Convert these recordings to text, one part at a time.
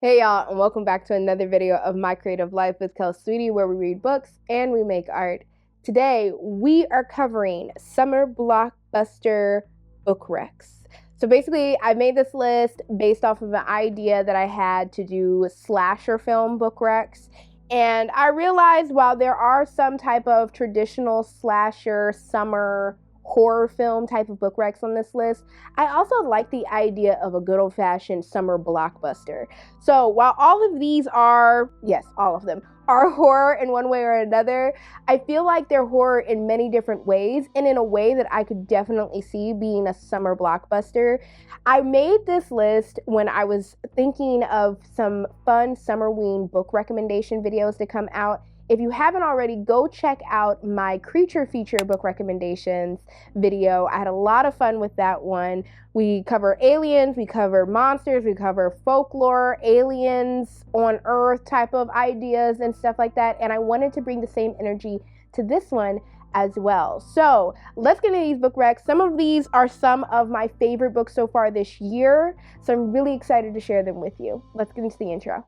Hey y'all, and welcome back to another video of My Creative Life with Kelssweetie, where we read books and we make art. Today, we are covering summer blockbuster book recs. So basically, I made this list based off of an idea that I had to do slasher film book recs. And I realized while there are some type of traditional slasher summer horror film type of book recs on this list, I also like the idea of a good old-fashioned summer blockbuster. So while all of these are, yes, all of them are horror in one way or another, I feel like they're horror in many different ways and in a way that I could definitely see being a summer blockbuster. I made this list when I was thinking of some fun summerween book recommendation videos to come out. If you haven't already, go check out my creature feature book recommendations video. I had a lot of fun with that one. We cover aliens, we cover monsters, we cover folklore, aliens on Earth type of ideas and stuff like that. And I wanted to bring the same energy to this one as well. So let's get into these book recs. Some of these are some of my favorite books so far this year. So I'm really excited to share them with you. Let's get into the intro.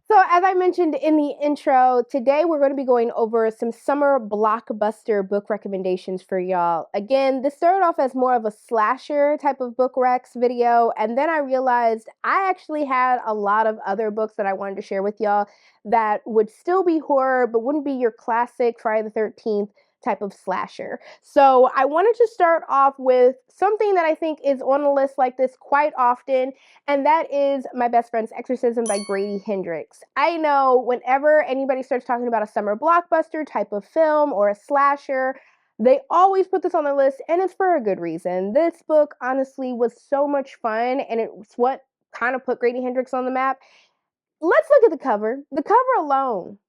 So as I mentioned in the intro, today we're going to be going over some summer blockbuster book recommendations for y'all. Again, this started off as more of a slasher type of book recs video, and then I realized I actually had a lot of other books that I wanted to share with y'all that would still be horror, but wouldn't be your classic Friday the 13th type of slasher. So I wanted to start off with something that I think is on a list like this quite often, and that is My Best Friend's Exorcism by Grady Hendrix. I know whenever anybody starts talking about a summer blockbuster type of film or a slasher, they always put this on the list, and it's for a good reason. This book honestly was so much fun, and it's what kind of put Grady Hendrix on the map. Let's look at the cover. The cover alone,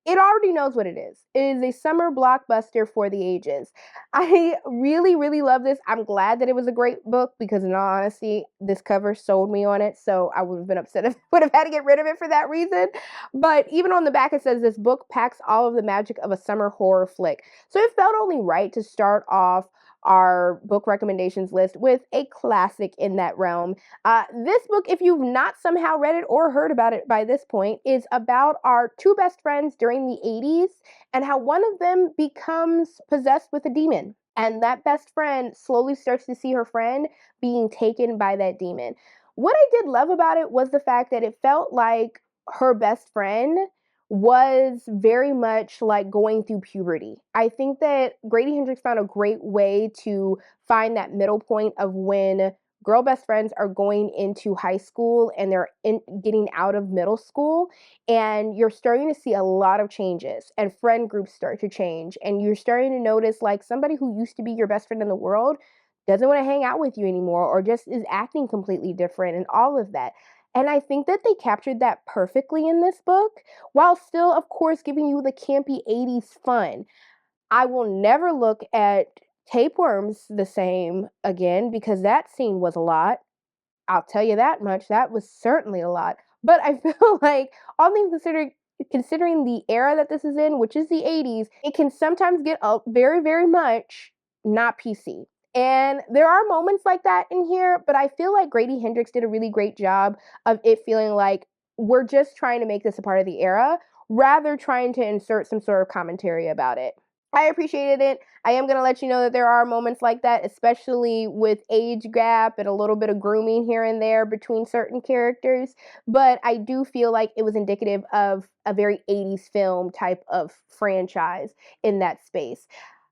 it already knows what it is. It is a summer blockbuster for the ages. I really, really love this. I'm glad that it was a great book because, in all honesty, this cover sold me on it. So I would have been upset if I would have had to get rid of it for that reason. But even on the back, it says this book packs all of the magic of a summer horror flick. So it felt only right to start off our book recommendations list with a classic in that realm. This book, if you've not somehow read it or heard about it by this point, is about our two best friends during the 80s and how one of them becomes possessed with a demon. And that best friend slowly starts to see her friend being taken by that demon. What I did love about it was the fact that it felt like her best friend was very much like going through puberty. I think that Grady Hendrix found a great way to find that middle point of when girl best friends are going into high school and getting out of middle school, and you're starting to see a lot of changes and friend groups start to change, and you're starting to notice like somebody who used to be your best friend in the world doesn't want to hang out with you anymore or just is acting completely different and all of that. And I think that they captured that perfectly in this book, while still, of course, giving you the campy 80s fun. I will never look at tapeworms the same again because that scene was a lot. I'll tell you that much. That was certainly a lot. But I feel like, all things considered, considering the era that this is in, which is the 80s, it can sometimes get very, very much not PC. And there are moments like that in here, but I feel like Grady Hendrix did a really great job of it feeling like we're just trying to make this a part of the era rather trying to insert some sort of commentary about it. I appreciated it. I am going to let you know that there are moments like that, especially with age gap and a little bit of grooming here and there between certain characters. But I do feel like it was indicative of a very 80s film type of franchise in that space.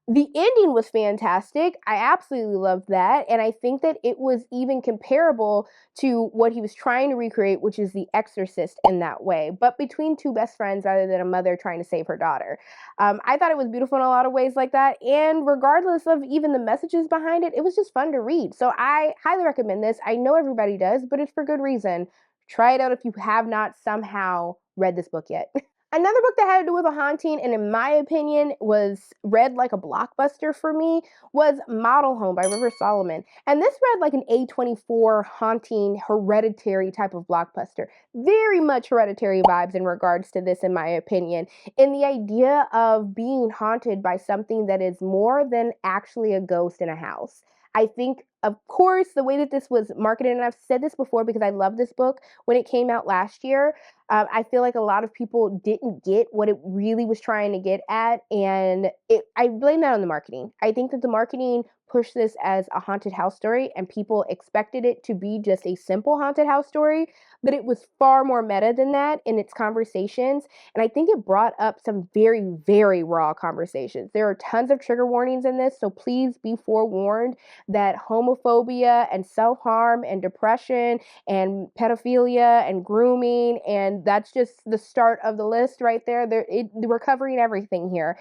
The ending was fantastic. I absolutely loved that. And I think that it was even comparable to what he was trying to recreate, which is The Exorcist in that way, but between two best friends rather than a mother trying to save her daughter. I thought it was beautiful in a lot of ways like that. And regardless of even the messages behind it, it was just fun to read. So I highly recommend this. I know everybody does, but it's for good reason. Try it out if you have not somehow read this book yet. Another book that had to do with a haunting, and in my opinion was read like a blockbuster for me, was Model Home by River Solomon. And this read like an A24 haunting, hereditary type of blockbuster. Very much hereditary vibes in regards to this, in my opinion. In the idea of being haunted by something that is more than actually a ghost in a house. I think, of course, the way that this was marketed, and I've said this before because I love this book when it came out last year, I feel like a lot of people didn't get what it really was trying to get at, and I blame that on the marketing. I think that the marketing pushed this as a haunted house story, and people expected it to be just a simple haunted house story, but it was far more meta than that in its conversations, and I think it brought up some very, very raw conversations. There are tons of trigger warnings in this, so please be forewarned that homophobia and self-harm and depression and pedophilia and grooming, and that's just the start of the list right there. We're covering everything here.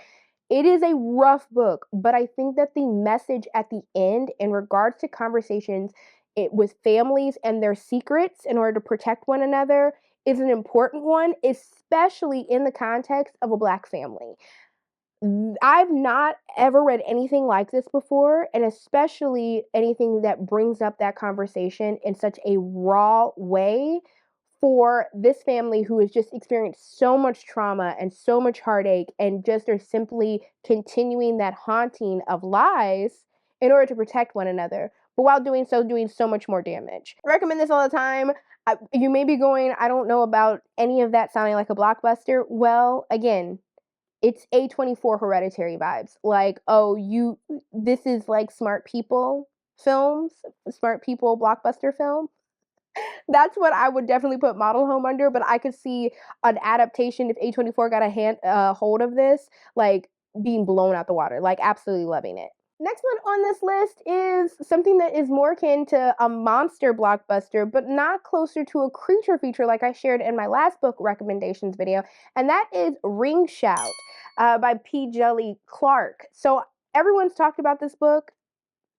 It is a rough book, but I think that the message at the end in regards to conversations with families and their secrets in order to protect one another is an important one, especially in the context of a Black family. I've not ever read anything like this before, and especially anything that brings up that conversation in such a raw way for this family who has just experienced so much trauma and so much heartache and just are simply continuing that haunting of lies in order to protect one another, but while doing so, doing so much more damage. I recommend this all the time. You may be going, I don't know about any of that sounding like a blockbuster. Well, again, it's A24 hereditary vibes. Like, oh, this is like smart people films, smart people blockbuster film. That's what I would definitely put Model Home under, but I could see an adaptation if A24 got a hold of this, like being blown out the water, like absolutely loving it. Next one on this list is something that is more akin to a monster blockbuster, but not closer to a creature feature like I shared in my last book recommendations video, and that is Ring Shout by P. Djeli Clark. So everyone's talked about this book.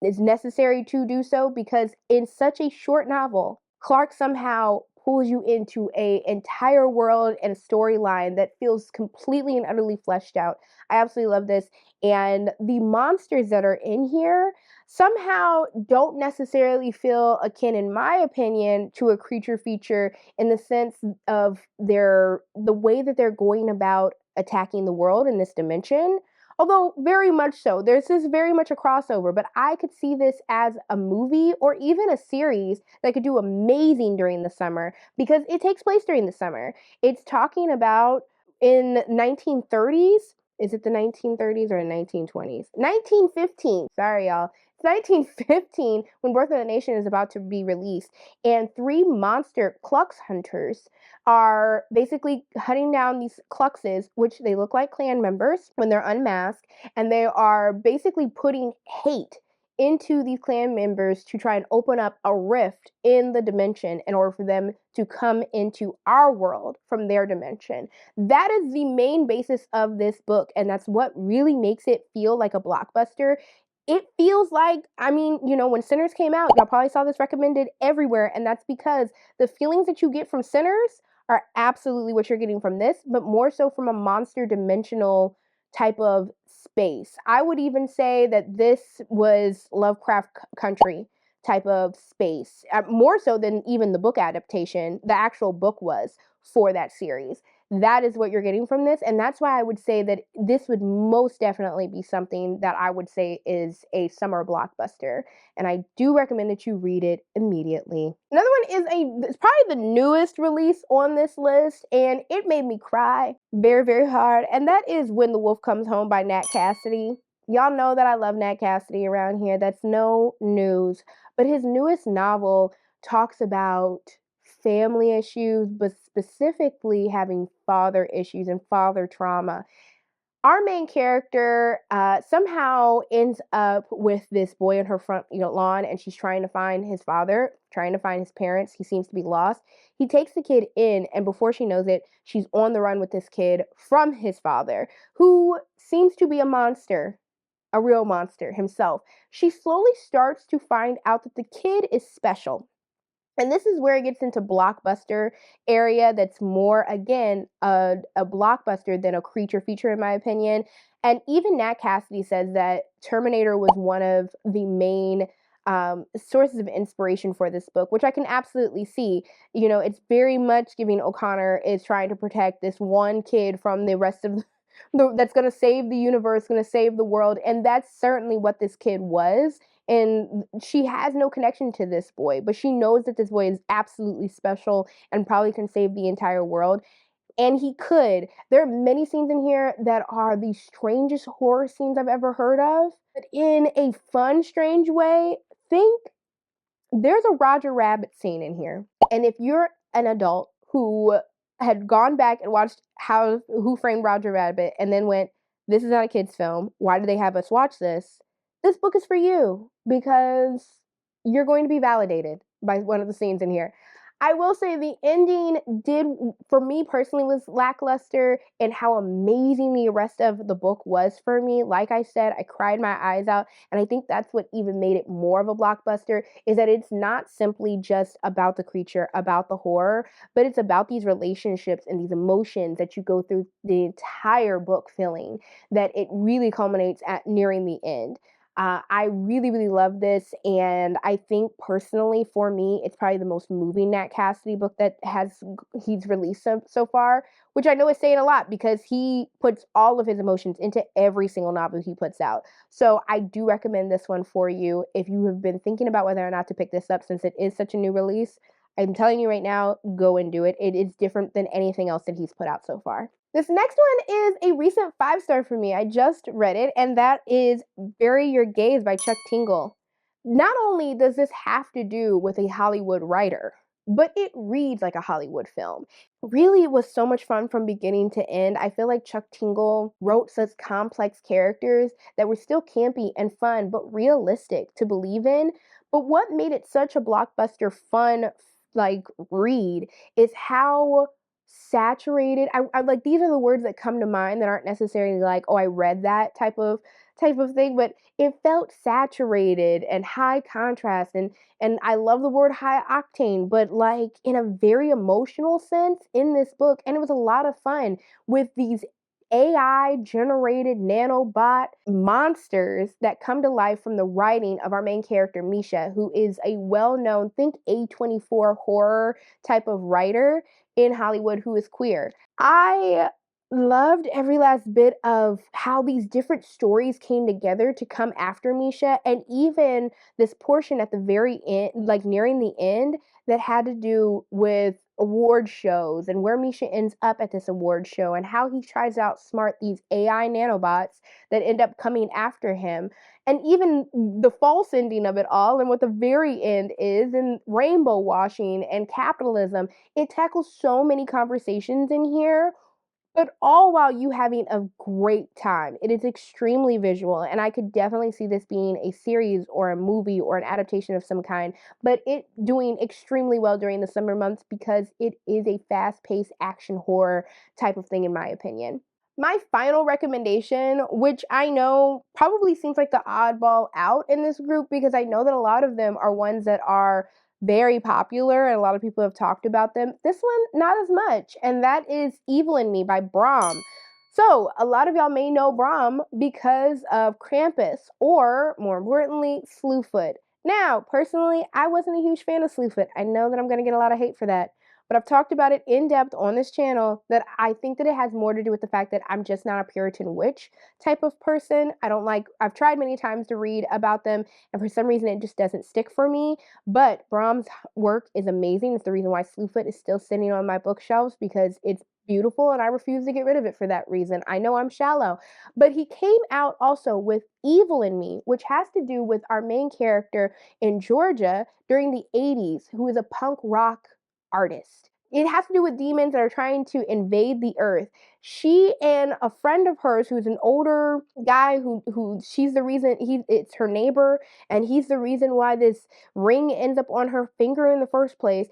It's necessary to do so because in such a short novel, Clark somehow pulls you into a entire world and storyline that feels completely and utterly fleshed out. I absolutely love this. And the monsters that are in here somehow don't necessarily feel akin, in my opinion, to a creature feature in the sense of the way that they're going about attacking the world in this dimension. Although very much so. There's this very much a crossover, but I could see this as a movie or even a series that could do amazing during the summer because it takes place during the summer. It's talking about in 1930s. Is it the 1930s or the 1920s? 1915. Sorry, y'all. It's 1915 when Birth of a Nation is about to be released, and three monster Klux hunters are basically hunting down these Kluxes, which they look like Klan members when they're unmasked, and they are basically putting hate into these Klan members to try and open up a rift in the dimension in order for them to come into our world from their dimension. That is the main basis of this book, and that's what really makes it feel like a blockbuster. It feels like, I mean, when Sinners came out, y'all probably saw this recommended everywhere, and that's because the feelings that you get from Sinners are absolutely what you're getting from this, but more so from a monster dimensional type of space. I would even say that this was Lovecraft Country type of space, more so than even the book adaptation, the actual book was for that series. That is what you're getting from this, and that's why I would say that this would most definitely be something that I would say is a summer blockbuster, and I do recommend that you read it immediately. Another one is it's probably the newest release on this list, and it made me cry very, very hard, and that is When the Wolf Comes Home by Nat Cassidy. Y'all know that I love Nat Cassidy around here. That's no news, but his newest novel talks about family issues, but specifically having father issues and father trauma. Our main character somehow ends up with this boy in her front lawn, and she's trying to find his father, trying to find his parents. He seems to be lost. He takes the kid in, and before she knows it, she's on the run with this kid from his father, who seems to be a monster, a real monster himself. She slowly starts to find out that the kid is special. And this is where it gets into blockbuster area that's more, again, a blockbuster than a creature feature, in my opinion. And even Nat Cassidy says that Terminator was one of the main sources of inspiration for this book, which I can absolutely see. You know, it's very much giving O'Connor is trying to protect this one kid from the rest of that's going to save the universe, going to save the world. And that's certainly what this kid was. And she has no connection to this boy, but she knows that this boy is absolutely special and probably can save the entire world. And he could. There are many scenes in here that are the strangest horror scenes I've ever heard of, but in a fun, strange way. Think there's a Roger Rabbit scene in here. And if you're an adult who had gone back and watched Who Framed Roger Rabbit and then went, this is not a kid's film. Why do they have us watch this? This book is for you because you're going to be validated by one of the scenes in here. I will say the ending did, for me personally, was lackluster in how amazing the rest of the book was for me. Like I said, I cried my eyes out, and I think that's what even made it more of a blockbuster, is that it's not simply just about the creature, about the horror, but it's about these relationships and these emotions that you go through the entire book feeling, that it really culminates at nearing the end. I really, really love this, and I think personally, for me, it's probably the most moving Nat Cassidy book that he's released so far. Which I know is saying a lot because he puts all of his emotions into every single novel he puts out. So I do recommend this one for you if you have been thinking about whether or not to pick this up, since it is such a new release. I'm telling you right now, go and do it. It is different than anything else that he's put out so far. This next one is a recent 5-star for me. I just read it, and that is Bury Your Gaze by Chuck Tingle. Not only does this have to do with a Hollywood writer, but it reads like a Hollywood film. Really, it was so much fun from beginning to end. I feel like Chuck Tingle wrote such complex characters that were still campy and fun, but realistic to believe in. But what made it such a blockbuster fun, like, read is how saturated I like, these are the words that come to mind that aren't necessarily like, oh, I read that type of thing, but it felt saturated and high contrast, and I love the word high octane, but like in a very emotional sense in this book. And it was a lot of fun with these AI generated nanobot monsters that come to life from the writing of our main character, Misha, who is a well known, think A24 horror type of writer in Hollywood who is queer. I loved every last bit of how these different stories came together to come after Misha, and even this portion at the very end, like nearing the end, that had to do with award shows and where Misha ends up at this award show and how he tries to outsmart these AI nanobots that end up coming after him. And even the false ending of it all and what the very end is, and rainbow washing and capitalism. It tackles so many conversations in here, but all while you having a great time. It is extremely visual, and I could definitely see this being a series or a movie or an adaptation of some kind, but it doing extremely well during the summer months because it is a fast-paced action horror type of thing, in my opinion. My final recommendation, which I know probably seems like the oddball out in this group because I know that a lot of them are ones that are very popular and a lot of people have talked about them. This one, not as much, and that is Evil in Me by Brom. So, a lot of y'all may know Brom because of Krampus, or more importantly, Slewfoot. Now, personally, I wasn't a huge fan of Slewfoot. I know that I'm going to get a lot of hate for that, but I've talked about it in depth on this channel that I think that it has more to do with the fact that I'm just not a Puritan witch type of person. I've tried many times to read about them, and for some reason it just doesn't stick for me. But Brahms' work is amazing. It's the reason why Slewfoot is still sitting on my bookshelves, because it's beautiful and I refuse to get rid of it for that reason. I know I'm shallow. But he came out also with Evil in Me, which has to do with our main character in Georgia during the 80s, who is a punk rock artist. It has to do with demons that are trying to invade the earth. She and a friend of hers, who's an older guy, who she's the reason it's her neighbor, and he's the reason why this ring ends up on her finger in the first place.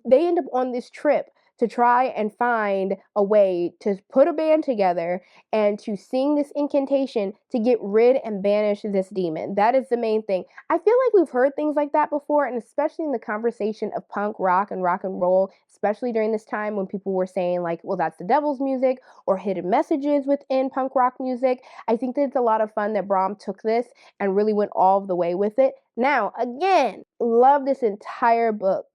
They end up on this trip to try and find a way to put a band together and to sing this incantation to get rid and banish this demon. That is the main thing. I feel like we've heard things like that before, and especially in the conversation of punk rock and roll, especially during this time when people were saying like, well, that's the devil's music, or hidden messages within punk rock music. I think that it's a lot of fun that Brahm took this and really went all the way with it. Now, again, love this entire book.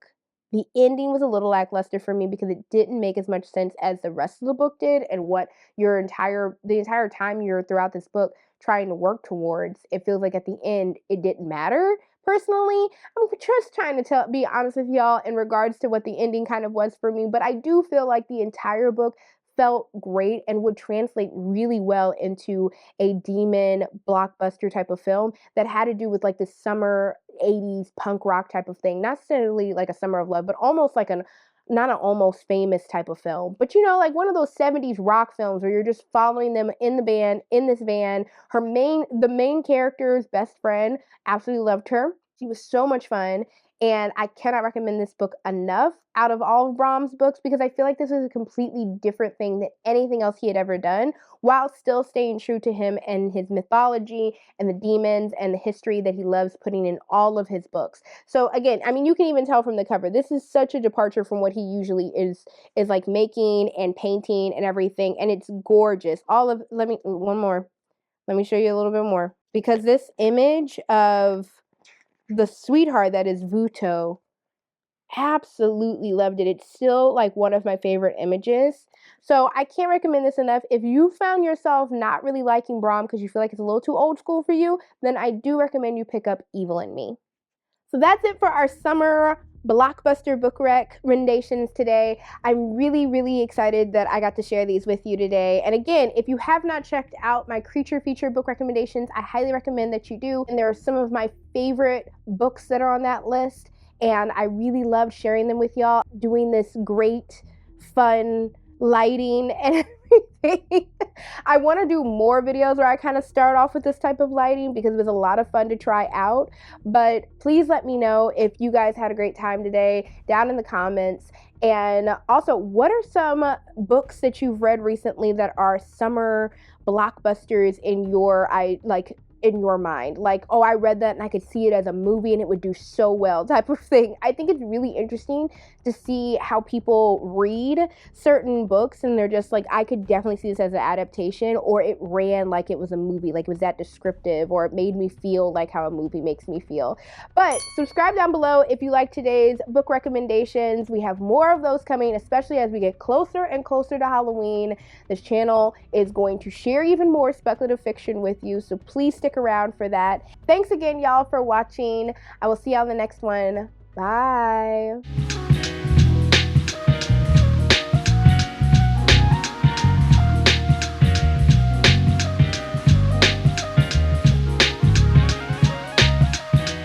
The ending was a little lackluster for me because it didn't make as much sense as the rest of the book did, and what the entire time you're throughout this book trying to work towards. It feels like at the end it didn't matter. Personally, I'm just trying to be honest with y'all in regards to what the ending kind of was for me, but I do feel like the entire book felt great and would translate really well into a demon blockbuster type of film that had to do with like this summer 80s punk rock type of thing. Not necessarily like a Summer of Love, but almost like not an Almost Famous type of film, but you know, like one of those 70s rock films where you're just following them in the band, in this van. The main character's best friend, absolutely loved her. She was so much fun. And I cannot recommend this book enough out of all of Brahms' books, because I feel like this is a completely different thing than anything else he had ever done, while still staying true to him and his mythology and the demons and the history that he loves putting in all of his books. So again, I mean, you can even tell from the cover, this is such a departure from what he usually is like making and painting and everything. And it's gorgeous. Let me show you a little bit more, because this image of the sweetheart that is Vuto, absolutely loved it. It's still like one of my favorite images. So I can't recommend this enough. If you found yourself not really liking Brahm because you feel like it's a little too old school for you, then I do recommend you pick up Evil in Me. So that's it for our summer blockbuster book recommendations today. I'm really, really excited that I got to share these with you today. And again, if you have not checked out my creature feature book recommendations, I highly recommend that you do. And there are some of my favorite books that are on that list. And I really loved sharing them with y'all, doing this great, fun lighting and everything. I want to do more videos where I kind of start off with this type of lighting because it was a lot of fun to try out. But please let me know if you guys had a great time today down in the comments. And also, what are some books that you've read recently that are summer blockbusters in your mind? Like, oh, I read that and I could see it as a movie and it would do so well type of thing. I think it's really interesting to see how people read certain books and they're just like, I could definitely see this as an adaptation, or it ran like it was a movie, like it was that descriptive, or it made me feel like how a movie makes me feel. But subscribe down below if you like today's book recommendations. We have more of those coming, especially as we get closer and closer to Halloween. This channel is going to share even more speculative fiction with you, so please stick around for that. Thanks again, y'all, for watching. I will see y'all in the next one. Bye.